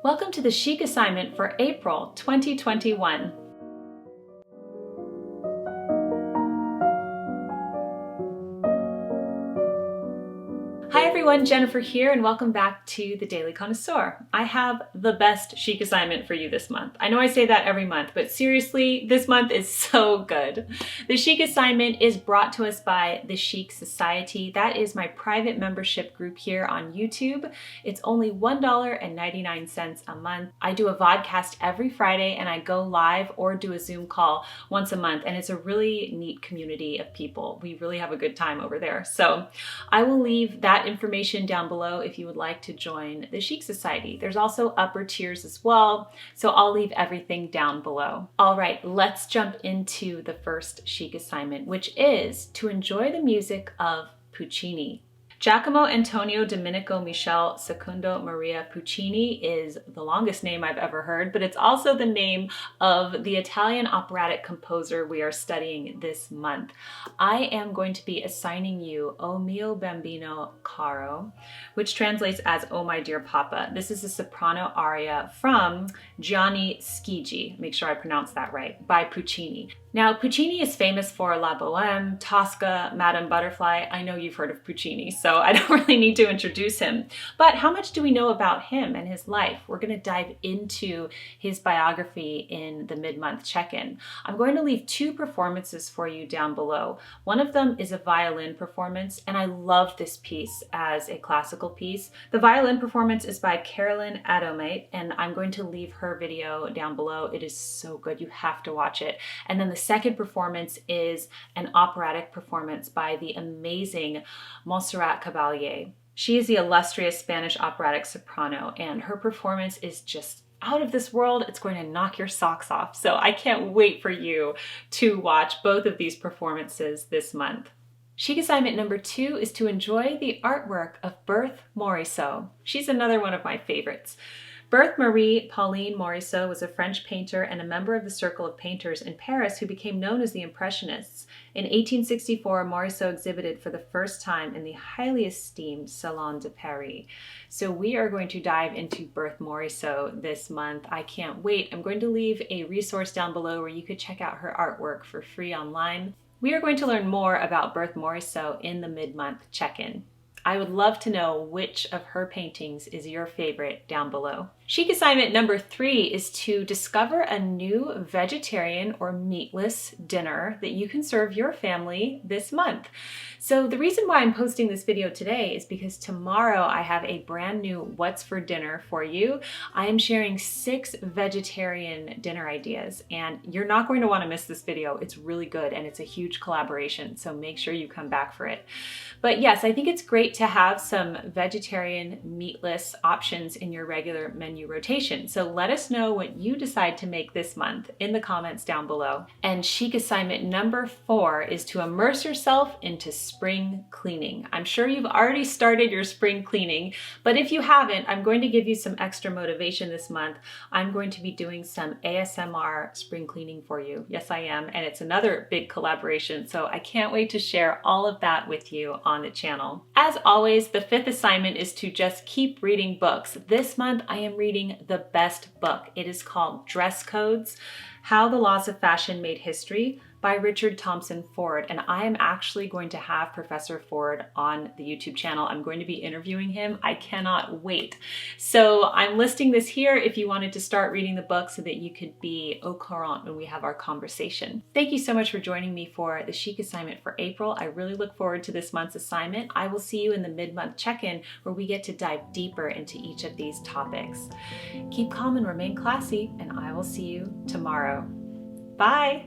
Welcome to the Chic Assignment for April 2021. Hi everyone, Jennifer here, and welcome back to the Daily Connoisseur. I have the best Chic assignment for you this month. I know I say that every month, but seriously, this month is so good. The Chic assignment is brought to us by the Chic Society. That is my private membership group here on YouTube. It's only $1.99 a month. I do a vodcast every Friday and I go live or do a Zoom call once a month, and it's a really neat community of people. We really have a good time over there. So I will leave that information down below if you would like to join the Chic Society. There's also upper tiers as well, so I'll leave everything down below. All right, let's jump into the first Chic assignment, which is to enjoy the music of Puccini. Giacomo Antonio Domenico Michele Secondo Maria Puccini is the longest name I've ever heard, but it's also the name of the Italian operatic composer we are studying this month. I am going to be assigning you O mio babbino, caro, which translates as Oh my dear papa. This is a soprano aria from Gianni Schigi, make sure I pronounce that right, by Puccini. Now, Puccini is famous for La Bohème, Tosca, Madame Butterfly. I know you've heard of Puccini, so I don't really need to introduce him. But how much do we know about him and his life? We're going to dive into his biography in the mid-month check-in. I'm going to leave two performances for you down below. One of them is a violin performance, and I love this piece as a classical piece. The violin performance is by Caroline Adomait, and I'm going to leave her video down below. It is so good. You have to watch it. And then the second performance is an operatic performance by the amazing Montserrat Caballé. She is the illustrious Spanish operatic soprano, and her performance is just out of this world. It's going to knock your socks off. So I can't wait for you to watch both of these performances this month. Chic assignment number 2 is to enjoy the artwork of Berthe Morisot. She's another one of my favorites. Berthe Marie Pauline Morisot was a French painter and a member of the circle of painters in Paris who became known as the Impressionists. In 1864, Morisot exhibited for the first time in the highly esteemed Salon de Paris. So we are going to dive into Berthe Morisot this month. I can't wait. I'm going to leave a resource down below where you could check out her artwork for free online. We are going to learn more about Berthe Morisot in the mid-month check-in. I would love to know which of her paintings is your favorite down below. Chic assignment number 3 is to discover a new vegetarian or meatless dinner that you can serve your family this month. So the reason why I'm posting this video today is because tomorrow I have a brand new What's for Dinner for you. I am sharing 6 vegetarian dinner ideas, and you're not going to want to miss this video. It's really good and it's a huge collaboration, so make sure you come back for it. But yes, I think it's great to have some vegetarian meatless options in your regular menu rotation. So let us know what you decide to make this month in the comments down below. And Chic assignment number 4 is to immerse yourself into spring cleaning. I'm sure you've already started your spring cleaning, but if you haven't, I'm going to give you some extra motivation this month. I'm going to be doing some ASMR spring cleaning for you. Yes, I am, and it's another big collaboration, so I can't wait to share all of that with you on the channel. As always, the 5th assignment is to just keep reading books. This month I am reading the best book. It is called Dress Codes: How the Laws of Fashion Made History by Richard Thompson Ford, and I am actually going to have Professor Ford on the YouTube channel. I'm going to be interviewing him. I cannot wait. So I'm listing this here if you wanted to start reading the book so that you could be au courant when we have our conversation. Thank you so much for joining me for the Chic assignment for April. I really look forward to this month's assignment. I will see you in the mid-month check-in where we get to dive deeper into each of these topics. Keep calm and remain classy, and I will see you tomorrow. Bye!